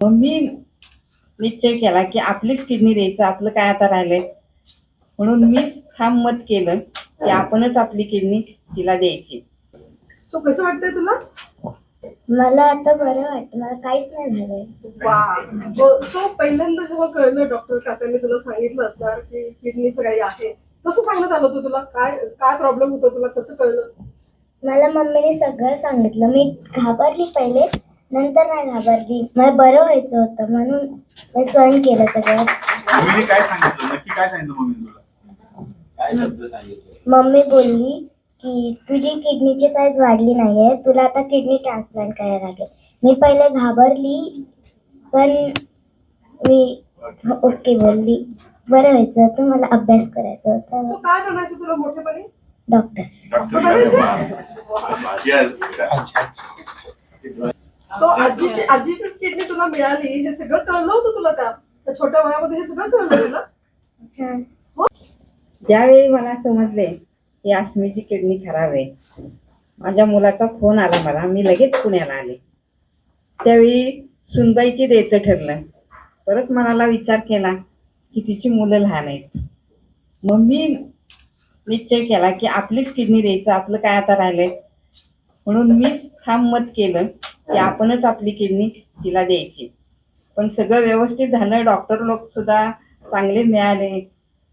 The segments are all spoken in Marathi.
मग मी निश्चय केला की आपलीच किडनी द्यायचं, आपलं काय आता राहिलंय. म्हणून मी ठाम मत केलं की आपणच आपली किडनी तिला द्यायची. सो कसं वाटतंय तुला? मला आता बरं वाटतं, मला काहीच नाही झालंय. वा. सो पहिल्यांदा जेव्हा कळलं डॉक्टर काकांनी तुला सांगितलं असणार की किडनीचं काही आहे, कसं सांगण्यात आलं होतं तुला? काय काय प्रॉब्लेम होता तुला, कसं कळलं? मला मम्मीने सगळं सांगितलं. मी घाबरली पहिले, नंतर नाही घाबरली. मला बरं व्हायचं होतं म्हणून मी सहन केलं सगळं. मम्मीने काय सांगितलं, नक्की काय सांगितलं मम्मीने तुला? काय शब्द सांगितले? मम्मी बोलली की तुझी किडनीची साईज वाढली नाहीये, तुला आता किडनी ट्रान्सप्लांट करायला लागेल. मी पहिले घाबरली, पण मी ओके बोलली. बरं व्हायचं होतं, मला अभ्यास करायचा होता. सो काय बनायचं तुला मोठेपणी? डॉक्टर. सो आजीचीच किडनी तुला मिळाली, हे सगळं कळलं होतं तुला? त्या छोट्या वयामध्ये हे सगळं कळलं तुला? ज्यावेळी मला समजले की अस्मीची किडनी खराब आहे, माझ्या मुलाचा फोन आला मला, मी लगेच पुण्याला आले. त्यावेळी सुनबाईची द्यायचं ठरलं. परत मनाला विचार केला की तिची मुलं लहान आहेत. मग मी निश्चय केला की आपलीच किडनी द्यायचं, आपलं काय आता राहिलंय. म्हणून मी ठाम मत केलं की आपणच आपली किडनी तिला द्यायची. पण सगळं व्यवस्थित झालं. डॉक्टर लोक सुद्धा चांगले मिळाले,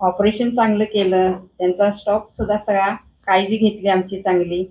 ऑपरेशन चांगलं केलं, त्यांचा स्टॉप सुद्धा सगळा काळजी घेतली आमची चांगली.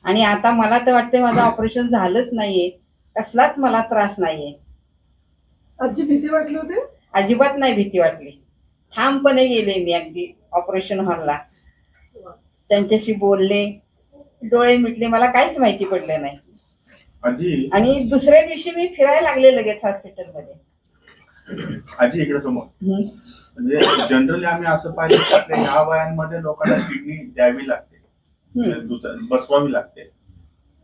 आणि आता मला तर वाटते माझं ऑपरेशन झालंच नाहीये, कसलाच मला त्रास नाहीये. आजी भीती वाटली होती? अजिबात नाही भीती वाटली. ठामपणे गेले मी अगदी ऑपरेशन हॉलला, त्यांच्याशी बोलले, डोळे मिटले, मला काहीच माहिती पडलं नाही. आजी आणि दुसऱ्या दिवशी मी फिरायला लागले लगेच हॉस्पिटलमध्ये. आजी इकडे समोर. म्हणजे जनरली आम्ही असं पाहिलं की आपल्या ह्या वयांमध्ये लोकांना किडनी द्यावी लागते, बसवावी लागते.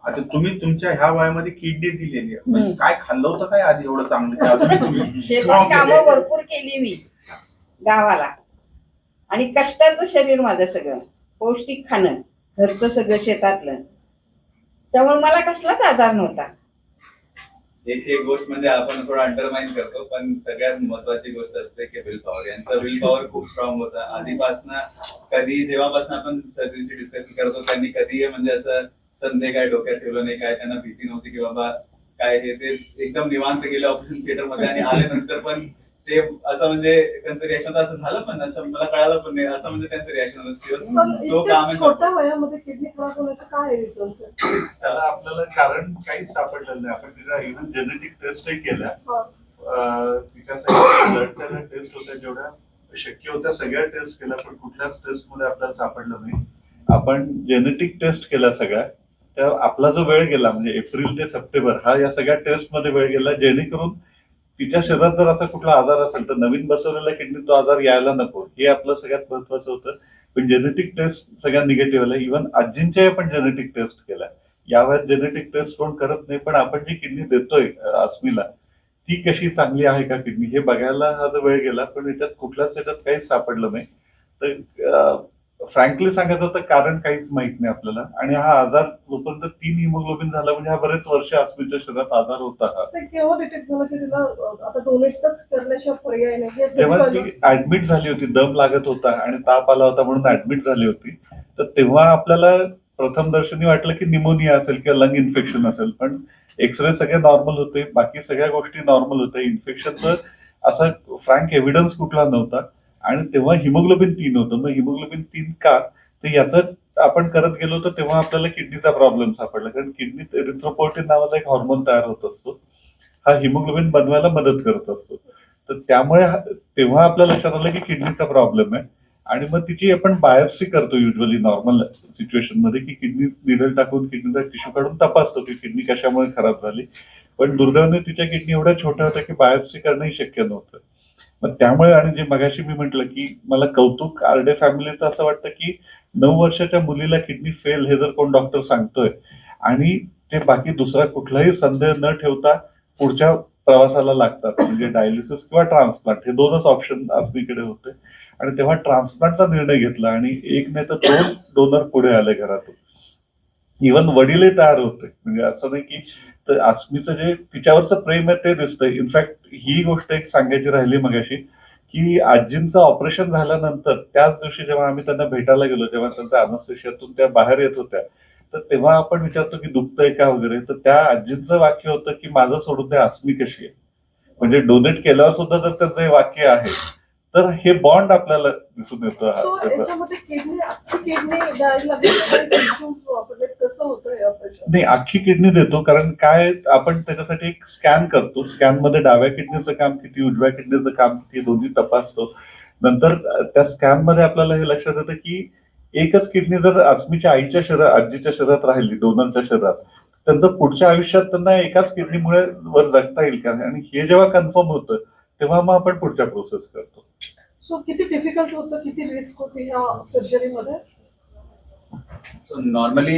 आता तुम्ही तुमच्या ह्या वयामध्ये किडनी दिलेली आहे, म्हणजे काय खाल्लं होतं काय आधी एवढं चांगलं की अजून तुम्ही शेतात कामं भरपूर केली मी गावाला. आणि कष्टाचं शरीर माझं सगळं, पौष्टिक खाणं, घरचं सगळं शेतातलं, त्यामुळे मला कसलाच आजार नव्हता. एक गोष्ट म्हणजे आपण थोडं अंडरमाइन करतो, पण सगळ्यात महत्वाची गोष्ट असते की विल पॉवर. यांचा विल पॉवर खूप स्ट्रॉंग होता आधीपासून. कधी जेव्हापासून आपण सर्जरीची डिस्कशन करतो, त्यांनी कधी म्हणजे असं संदेह काय डोक्यात ठेवलं नाही, काय त्यांना भीती नव्हती की बाबा काय हे. ते एकदम निवांत गेले ऑपरेशन थिएटर मध्ये, आणि आल्यानंतर पण ते असं म्हणजे त्यांचं रिएक्शन असं झालं, पण असं मला कळालं पण नाही, असं म्हणजे त्यांचं रिएक्शन होतं. छोट्या वयामध्ये किडनी खराब होण्याचं काय रिझन्स आहे? त्याला आपल्याला कारण काहीच सापडलेलं नाही. आपण तिला इव्हन जेनेटिक टेस्टही केल्या, तिच्यासाठी ब्लड टेस्ट होत्या, जेवढ्या शक्य होत्या सगळ्या टेस्ट केल्या, पण कुठल्याच टेस्ट मध्ये आपल्याला सापडलं नाही. आपण जेनेटिक टेस्ट केल्या सगळ्या, त्या आपला जो वेळ गेला म्हणजे एप्रिल ते सप्टेंबर हा या सगळ्या टेस्ट मध्ये वेळ गेला, जेणेकरून तिच्या शरीरात जर असा कुठला आजार असेल तर नवीन बसवलेला किडनी तो आजार यायला नको, हे आपलं सगळ्यात महत्वाचं होतं. पण जेनेटिक टेस्ट सगळ्या निगेटिव्ह आल्या. इव्हन आजींच्या पण जेनेटिक टेस्ट केल्या. या वयात जेनेटिक टेस्ट कोण करत नाही, पण आपण जी किडनी देतोय अस्मीला ती कशी चांगली आहे का किडनी हे बघायला हा जो वेळ गेला, पण याच्यात कुठल्याच याच्यात काहीच सापडलं नाही. तर फ्रँकली सांगायचं तर कारण काहीच माहित नाही आपल्याला. आणि हा आजार जोपर्यंत 3 हिमोग्लोबिन झाला म्हणजे हा बरेच वर्ष अस्मीच्या शरीरात आजार होता. हा केव्हा डिटेक्ट झालं की तिला आता डोनेटच करण्याशिवाय पर्याय नाही? जेव्हा ती ऍडमिट झाली होती, दम लागत होता आणि ताप आला होता म्हणून ऍडमिट झाली होती, तर तेव्हा आपल्याला प्रथम दर्शनी वाटलं की निमोनिया असेल किंवा लंग इन्फेक्शन असेल. पण एक्सरे सगळे नॉर्मल होते, बाकी सगळ्या गोष्टी नॉर्मल होत्या. इन्फेक्शनचं असा फ्रँक एव्हिडन्स कुठला नव्हता. आणि तेव्हा हिमोग्लोबिन 3 होतं. मग हिमोग्लोबिन 3 का, तर याचं आपण करत गेलो तर तेव्हा आपल्याला किडनीचा प्रॉब्लेम सापडला. कारण किडनीत एरिथ्रोपोएटिन नावाचा एक हॉर्मोन तयार होत असतो, हा हिमोग्लोबिन बनवायला मदत करत असतो. तर त्यामुळे तेव्हा आपल्या लक्षात आलं की किडनीचा प्रॉब्लेम आहे. आणि मग तिची आपण बायोप्सी करतो युजली नॉर्मल सिच्युएशन मध्ये, की किडनी निडल टाकून किडनीचा टिश्यू काढून तपासतो की किडनी कशामुळे खराब झाली. पण दुर्दैवाने तिच्या किडनी एवढ्या छोट्या होत्या की बायोप्सी करणंही शक्य नव्हतं. मग त्यामुळे, आणि जे मगाशी मी म्हटलं की मला कौतुक आरडे फॅमिलीचं असं वाटतं की 9 वर्षाच्या मुलीला किडनी फेल हे जर कोण डॉक्टर सांगतोय आणि ते बाकी दुसरा कुठलाही संदेह न ठेवता पुढच्या प्रवासाला लागतात, म्हणजे डायलिसिस किंवा ट्रान्सप्लांट हे 2च ऑप्शन अस्मीकडे होते. आणि तेव्हा ट्रान्सप्लांटचा निर्णय घेतला आणि 1 नाही तर 2 डोनर पुढे आले घरातून. इव्हन वडीलही तयार होते. म्हणजे असं नाही की तर अस्मीचं जे तिच्यावरचं प्रेम आहे ते दिसतंय. इनफॅक्ट ही गोष्ट एक सांगायची राहिली मगाशी, की आजींचं ऑपरेशन झाल्यानंतर त्याच दिवशी जेव्हा आम्ही त्यांना भेटायला गेलो, जेव्हा त्यांच्या अनस्थेशियातून त्या बाहेर येत होत्या, तर तेव्हा आपण विचारतो की दुखतंय का वगैरे, तर त्या आजींचं वाक्य होतं की माझं सोडून द्या, अस्मी कशी आहे. म्हणजे डोनेट केल्यावर सुद्धा जर त्यांचं हे वाक्य आहे, तर हे बॉन्ड आपल्याला दिसून येतो. सो याच्यामध्ये अख्खी किडनी द्यायला लागली टिश्यू वापरले, कसं होतं हे ऑपरेशन? नाही, अख्खी किडनी देतो, कारण काय आपण त्याच्यासाठी एक स्कॅन करतो. स्कॅन मध्ये डाव्या किडनीचं काम किती, उजव्या किडनीचं काम किती, दोन्ही तपासतो. नंतर त्या स्कॅन मध्ये आपल्याला हे लक्षात येतं की एकच किडनी जर अस्मीच्या आईच्या शरीरात, आजीच्या शरीरात राहिली, डोनरच्या शरीरात, त्यांचं पुढच्या आयुष्यात त्यांना एकाच किडनीमुळे वर जगता येईल का, आणि हे जेव्हा कन्फर्म होतं तेव्हा मग आपण पुढच्या प्रोसेस करतो. सो किती डिफिकल्ट होतं, किती रिस्क होती ह्या सर्जरीमध्ये? सो नॉर्मली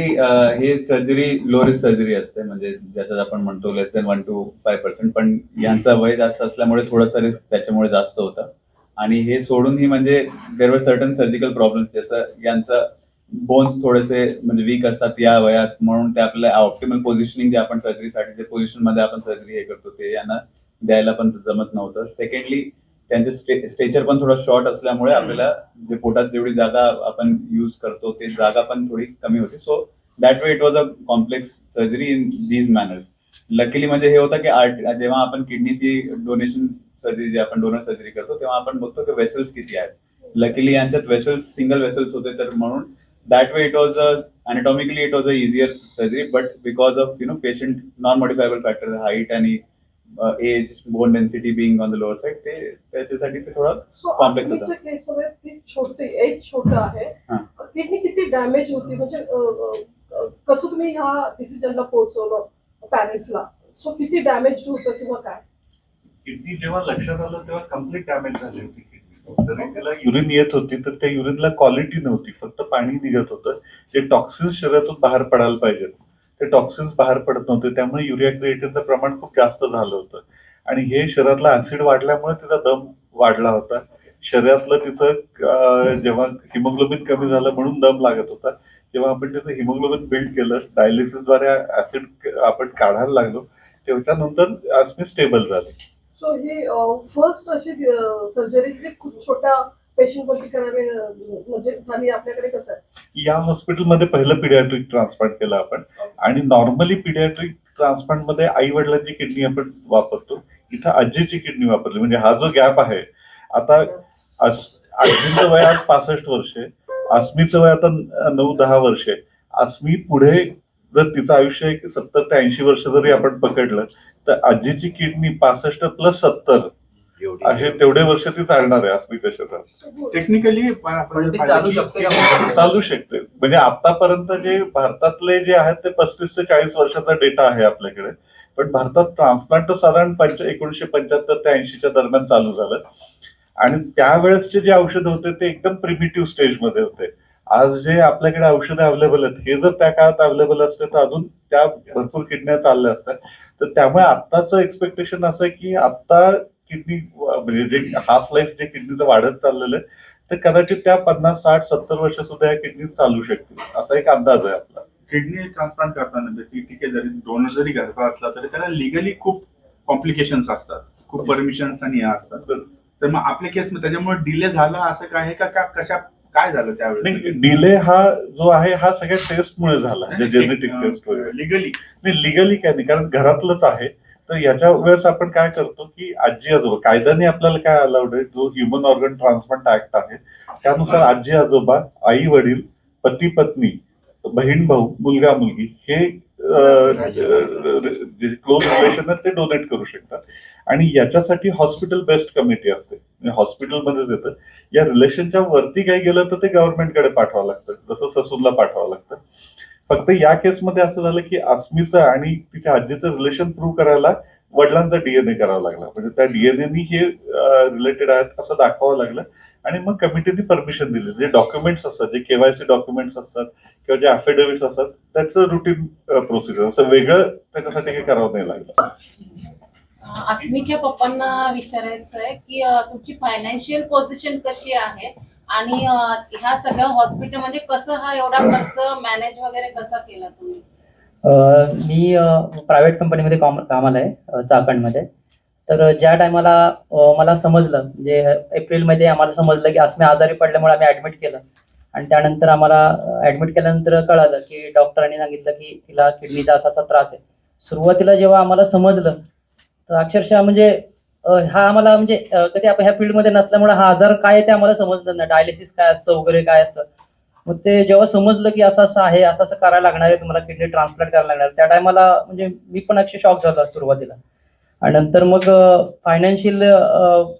हे सर्जरी लो रिस्क सर्जरी असते, म्हणजे ज्याच्यात आपण म्हणतो लेस दॅन 1 to 5%, पण यांचं वय जास्त असल्यामुळे थोडंसं रिस्क त्याच्यामुळे जास्त होतं. आणि हे सोडूनही म्हणजे देर वर सर्टन सर्जिकल प्रॉब्लेम्स, जसं यांचं बोन्स थोडेसे म्हणजे वीक असतात या वयात, म्हणून ते आपल्याला ऑप्टिमल पोझिशनिंग जे आपण सर्जरीसाठी जे पोझिशन मध्ये आपण सर्जरी हे करतो ते यांना द्यायला पण जमत नव्हतं. सेकंडली त्यांचे स्टेचर पण थोडं शॉर्ट असल्यामुळे आपल्याला जे पोटात जेवढी जागा आपण यूज करतो ते जागा पण थोडी कमी होती. So that way it was a complex surgery in these manners. Luckily म्हणजे हे होतं की जेव्हा आपण किडनीची डोनेशन सर्जरी, जे आपण डोनर सर्जरी करतो, तेव्हा आपण बघतो की वेसल्स किती आहेत. लकीली यांच्यात वेसल्स सिंगल वेसल्स होते, तर म्हणून that way it was anatomically it was a easier surgery. But because of patient non modifiable factor, height आणि age, bone density being on the lower side, ते त्याच्यासाठी ते थोडं सो कॉम्प्लेक्स होतं. अस्मीच्या केसमध्ये ती छोटी एज छोटं आहे, हा. किडनी किती डॅमेज होती, म्हणजे कसं तुम्ही ह्या डिसिजनला पोहोचवलं पॅरेंट्सला? सो किती डॅमेज होतं किंवा काय? किडनी जेव्हा लक्षात आलं तेव्हा कम्प्लीट डॅमेज झाली होती किडनी. तरी तिला युरिन येत होती, तर त्या युरिनला क्वालिटी नव्हती, फक्त पाणी निघत होतं. जे टॉक्सिन्स शरीरातून बाहेर पडायला पाहिजेत ते टॉक्सिन्स बाहेर पडत नव्हते, त्यामुळे युरिया क्रिएटिनचं प्रमाण खूप जास्त झालं होतं. आणि हे शरीरातला ऍसिड वाढल्यामुळे तिचा दम वाढला होता. शरीरातलं तिचं जेव्हा हिमोग्लोबिन कमी झालं म्हणून दम लागत होता. जेव्हा आपण त्याचं हिमोग्लोबिन बिल्ड केलं, डायलिसिसद्वारे ऍसिड आपण काढायला लागलो, त्याच्यानंतर अस्मी स्टेबल झाली. सो ही फर्स्ट अशी सर्जरी जी खूप छोट्या पेशंट वरती करावी म्हणजे झाली आपल्याकडे, कसं आहे? या हॉस्पिटलमध्ये पहिलं पिडियाट्रिक ट्रान्सप्लांट केलं आपण. आणि नॉर्मली पिडियाट्रिक ट्रान्सप्लांट मध्ये आई वडिलांची किडनी आपण वापरतो, इथं आजीची किडनी वापरली. म्हणजे हा जो गॅप आहे, आता आजीचं वय आज 65 वर्षे, अस्मीचं वय आता 9-10 वर्षे. अस्मी पुढे जर तिचं आयुष्य 70 ते 80 वर्ष जरी आपण पकडलं, तर आजीची किडनी 65+70 असे तेवढे वर्ष ती चालणार आहे अस्मीच्या शरीरात. टेक्निकली पण ती चालू शकते का? चालू शकते. म्हणजे आतापर्यंत जे भारतातले जे आहेत ते 35 ते 40 वर्षाचा डेटा आहे आपल्याकडे. पण भारतात ट्रान्सप्लांट साधारण 1975 ते 80च्या दरम्यान चालू झालं. आणि त्यावेळेसचे जे औषध होते ते एकदम प्रिमिटिव्ह स्टेजमध्ये होते. आज जे आपल्याकडे औषधं अवेलेबल आहेत, हे जर त्या काळात अवेलेबल असते तर अजून त्या भरपूर किडन्या चालल्या असतात. तर त्यामुळे आत्ताचं एक्सपेक्टेशन असं आहे की आता किडनी म्हणजे जे हाफ लाईफ जे किडनीचं वाढत चाललेलं आहे, तर कदाचित त्या 50, 60, 70 वर्ष सुद्धा या किडनी चालू शकतील, असा एक अंदाज आहे आपला. किडनी ट्रान्सप्लांट करताना ठीक आहे, जरी डोनर जरी घरचा असला तरी त्याला लिगली खूप कॉम्प्लिकेशन्स असतात, खूप परमिशन्स आणि हे असतात. तर मग आपल्या केसमध्ये त्याच्यामुळे डिले झाला असं काय आहे का, कशा काय झालं त्यावेळेस? नाही, डिले हा जो आहे हा सगळ्या टेस्टमुळे झाला, जे जेनेटिक टेस्ट वगैरे. लिगली नाही, लिगली काय नाही, कारण घरातलंच आहे. तर याच्या वेळेस आपण काय करतो की आजी आजोबा, कायद्याने आपल्याला काय अलाउड आहे, जो ह्युमन ऑर्गन ट्रान्सप्लांट ऍक्ट आहे त्यानुसार आजी आजोबा, आई वडील, पती पत्नी, बहीण भाऊ, मुलगा मुलगी हे जे क्लोज रिलेशन आहेत ते डोनेट करू शकतात. आणि याच्यासाठी हॉस्पिटल बेस्ड कमिटी असते, हॉस्पिटलमध्येच येतं. या रिलेशनच्या वरती काही गेलं तर ते गव्हर्नमेंटकडे पाठवावं लागतं, जसं ससूनला पाठवावं लागतं. फक्त या केसमध्ये असं झालं की अस्मीचं आणि तिच्या आजीचं रिलेशन प्रूव्ह करायला वडिलांचा डीएनए करावा लागला. म्हणजे त्या डीएनएनी हे रिलेटेड आहेत असं दाखवावं लागलं. आणि मग कमिटीने परमिशन दिली. जे डॉक्युमेंट्स असतात, जे केवायसी डॉक्युमेंट्स असतात किंवा जे अफिडेव्हिट्स असतात, त्याचं रुटीन प्रोसिजर, असं वेगळं त्याच्यासाठी काही करावं नाही लागलं. अस्मीच्या पप्पांना विचारायचं आहे की तुमची फायनान्शियल पोझिशन कशी आहे आणि ह्या सगळ्या हॉस्पिटल म्हणजे कसं हा एवढा खर्च मॅनेज वगैरे कसा केला तुम्ही? मी प्रायव्हेट कंपनीमध्ये कामाला आहे चाकणमध्ये. तर ज्या टायमाला मला समजलं, म्हणजे एप्रिलमध्ये आम्हाला समजलं की अस्मी आजारी पडल्यामुळे आम्ही ॲडमिट केलं. आणि त्यानंतर आम्हाला ॲडमिट केल्यानंतर कळालं की डॉक्टरांनी सांगितलं की तिला किडनीचा असा असा त्रास आहे. सुरुवातीला जेव्हा आम्हाला समजलं तर अक्षरशः म्हणजे हा आम्हाला म्हणजे कधी आपण ह्या फील्डमध्ये नसल्यामुळे हा आजार काय आहे ते आम्हाला समजलं नाही. डायलिसिस काय असतं वगैरे काय असतं. मग ते जेव्हा समजलं की असं असं आहे, असं असं करायला लागणार आहे, तुम्हाला किडनी ट्रान्सप्लांट करायला लागणार, त्या टायमाला म्हणजे मी पण अक्षरशः शॉक झालो सुरुवातीला. आणि नंतर मग फायनान्शियल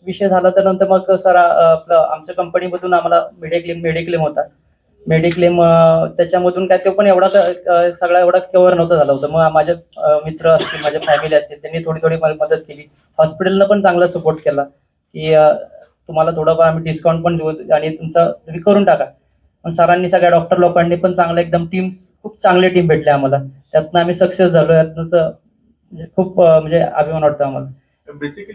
विषय झाला. तर नंतर मग सर आपलं आमच्या कंपनीमधून आम्हाला मेडिक्लेम होता. मेडिक्लेम त्याच्यामधून काय तो पण एवढा सगळा एवढा कव्हर नव्हतं झालं होतं. मग माझे मित्र असतील, माझे फॅमिली असतील, त्यांनी थोडी थोडी मला मदत केली. हॉस्पिटलनं पण चांगला सपोर्ट केला की तुम्हाला थोडंफार आम्ही डिस्काउंट पण देऊ आणि तुमचं तुम्ही करून टाका. पण सरांनी, सगळ्या डॉक्टर लोकांनी पण चांगलं एकदम खूप चांगले टीम भेटले आम्हाला. त्यातनं आम्ही सक्सेस झालो. यातनंच म्हणजे खूप म्हणजे अभिमान वाटतो आम्हाला. बेसिकली